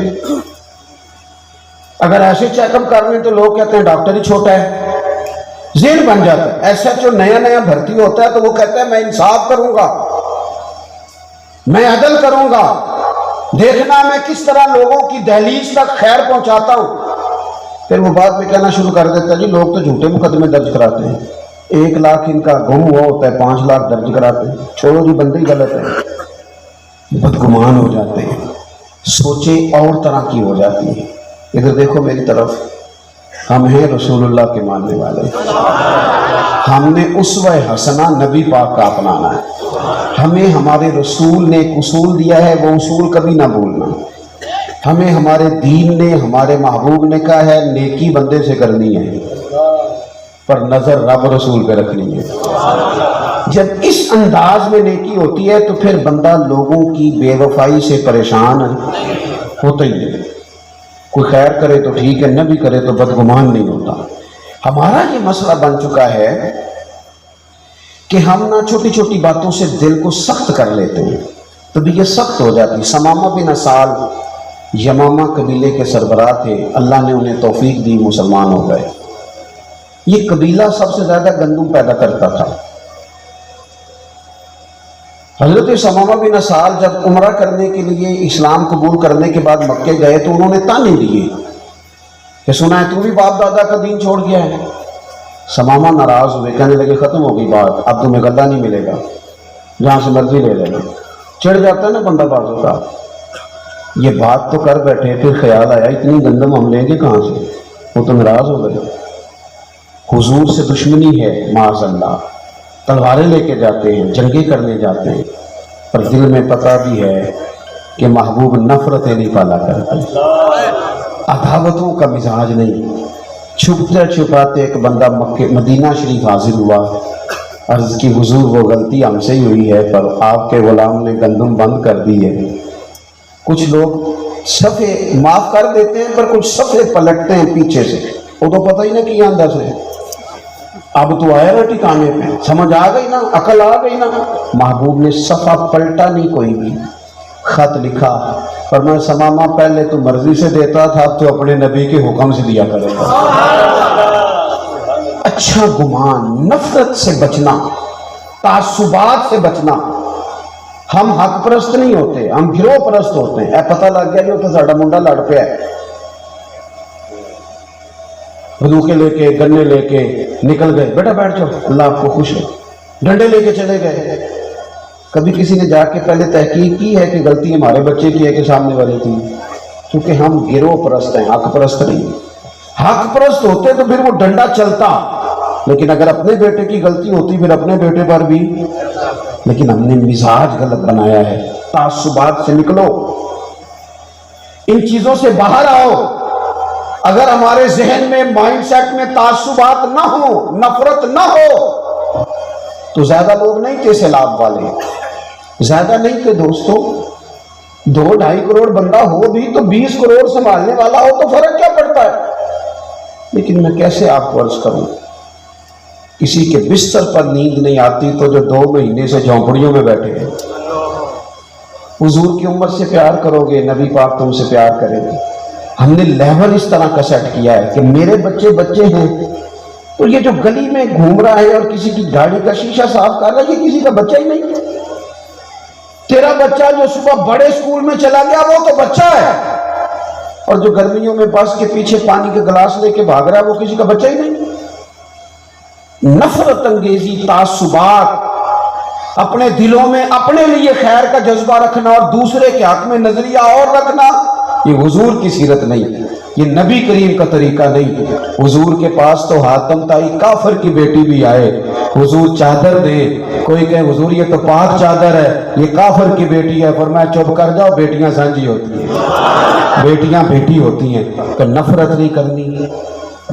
اگر ایسے چیک اپ کر لیں تو لوگ کہتے ہیں ڈاکٹر ہی چھوٹا ہے۔ ذہن بن جاتا ہے۔ ایسا جو نیا نیا بھرتی ہوتا ہے تو وہ کہتا ہے میں انصاف کروں گا، میں عدل کروں گا، دیکھنا میں کس طرح لوگوں کی دہلیز تک خیر پہنچاتا ہوں۔ پھر وہ بعد میں کہنا شروع کر دیتا ہے جی لوگ تو جھوٹے مقدمے درج کراتے ہیں، 1 لاکھ ان کا گم ہوا ہوتا ہے 5 لاکھ درج کراتے ہیں، چھوڑو جی بندے ہی غلط ہے، بدگمان ہو جاتے ہیں، سوچیں اور طرح کی ہو جاتی ہیں۔ ادھر دیکھو میری طرف، ہم ہیں رسول اللہ کے ماننے والے، ہم نے اسوہ حسنہ نبی پاک کا اپنانا ہے، ہمیں ہمارے رسول نے ایک اصول دیا ہے، وہ اصول کبھی نہ بھولنا۔ ہمیں ہمارے دین نے، ہمارے محبوب نے کہا ہے نیکی بندے سے کرنی ہے پر نظر رب رسول پہ رکھنی ہے۔ جب اس انداز میں نیکی ہوتی ہے تو پھر بندہ لوگوں کی بے وفائی سے پریشان ہوتا ہی نہیں، کوئی خیر کرے تو ٹھیک ہے، نہ بھی کرے تو بدگمان نہیں ہوتا۔ ہمارا یہ مسئلہ بن چکا ہے کہ ہم نہ چھوٹی چھوٹی باتوں سے دل کو سخت کر لیتے ہیں، طبیعت سخت ہو جاتی۔ ثمامہ بن اسال یمامہ قبیلے کے سربراہ تھے، اللہ نے انہیں توفیق دی، مسلمان ہو گئے۔ یہ قبیلہ سب سے زیادہ گندم پیدا کرتا تھا۔ حضرت ثمامہ بن اسال جب عمرہ کرنے کے لیے اسلام قبول کرنے کے بعد مکے گئے تو انہوں نے تانے دیے کہ سنا ہے تو بھی باپ دادا کا دین چھوڑ گیا ہے۔ ثمامہ ناراض ہوئے، کہنے لگے ختم ہوگی بات، اب تمہیں غلہ نہیں ملے گا، جہاں سے مرضی لے لینا۔ چڑھ جاتا ہے نا بندہ بازوں کا، یہ بات تو کر بیٹھے، پھر خیال آیا اتنی گندم ہم لیں گے کہاں سے، وہ تو ناراض ہو گئے۔ حضور سے دشمنی ہے معاذ اللہ، تلواریں لے کے جاتے ہیں، جنگیں کرنے جاتے ہیں، پر دل میں پتہ بھی ہے کہ محبوب نفرتیں نہیں پالا کرتے، عداوتوں کا مزاج نہیں۔ چھپتے چھپاتے ایک بندہ مدینہ شریف حاضر ہوا، عرض کی حضور وہ غلطی ہم سے ہی ہوئی ہے پر آپ کے غلام نے گندم بند کر دی ہے۔ کچھ لوگ صفحے معاف کر دیتے ہیں پر کچھ صفحے پلٹتے ہیں پیچھے سے، وہ تو پتہ ہی نہ کیا اندر سے، اب تو آیا نا ٹھکانے پہ، سمجھ آ گئی نا، عقل آ گئی نا۔ محبوب نے صفحہ پلٹا نہیں، کوئی بھی خط لکھا، فرمایا ثمامہ پہلے تو مرضی سے دیتا تھا، اب تو اپنے نبی کے حکم سے دیا کرے گا۔ اچھا گمان، نفرت سے بچنا، تعصبات سے بچنا۔ ہم حق پرست نہیں ہوتے، ہم گروہ پرست ہوتے ہیں۔ اے پتہ لگ گیا جو تو ساڈا منڈا لڑ پیا ہے، بندوقیں لے کے گنے لے کے نکل گئے، بیٹا بیٹھ جاؤ اللہ آپ کو خوش ہے، ڈنڈے لے کے چلے گئے۔ کبھی کسی نے جا کے پہلے تحقیق کی ہے کہ غلطی ہمارے بچے کی ہے کہ سامنے والے کی؟ کیونکہ ہم گروہ پرست ہیں، حق پرست نہیں۔ حق پرست ہوتے تو پھر وہ ڈنڈا چلتا، لیکن اگر اپنے بیٹے کی غلطی ہوتی پھر اپنے بیٹے پر بھی، لیکن ہم نے مزاج غلط بنایا ہے۔ تعصبات سے نکلو، ان چیزوں سے باہر آؤ۔ اگر ہمارے ذہن میں، مائنڈ سیٹ میں تعصبات نہ ہو، نفرت نہ ہو، تو زیادہ لوگ نہیں تھے سیلاب والے، زیادہ نہیں تھے دوستوں، 2-2.5 کروڑ بندہ ہو بھی تو 20 کروڑ سنبھالنے والا ہو تو فرق کیا پڑتا ہے؟ لیکن میں کیسے آپ کو عرض کروں، کسی کے بستر پر نیند نہیں آتی تو جو 2 مہینے سے جھونپڑیوں میں بیٹھے ہیں۔ حضور کی امت سے پیار کرو گے، نبی پاک تم سے پیار کریں گے۔ ہم نے لیول اس طرح کا سیٹ کیا ہے کہ میرے بچے ہیں تو یہ جو گلی میں گھوم رہا ہے اور کسی کی گاڑی کا شیشہ صاف کر رہا ہے، یہ کسی کا بچہ ہی نہیں۔ تیرا بچہ جو صبح بڑے اسکول میں چلا گیا وہ تو بچہ ہے، اور جو گرمیوں میں بس کے پیچھے پانی کے گلاس لے کے بھاگ رہا ہے وہ کسی کا بچہ ہی نہیں۔ نفرت انگیزی، تعصبات، اپنے دلوں میں اپنے لیے خیر کا جذبہ رکھنا اور دوسرے کے حق میں نظریہ اور رکھنا، یہ حضور کی سیرت نہیں، یہ نبی کریم کا طریقہ نہیں۔ حضور کے پاس تو حاتم تائی کافر کی بیٹی بھی آئے، حضور چادر دے، کوئی کہے حضور یہ تو پاک چادر ہے، یہ کافر کی بیٹی ہے، فرمایا چپ کر جاؤ، بیٹیاں سانجی ہوتی ہیں، بیٹیاں بیٹی ہوتی ہیں۔ تو نفرت نہیں کرنی،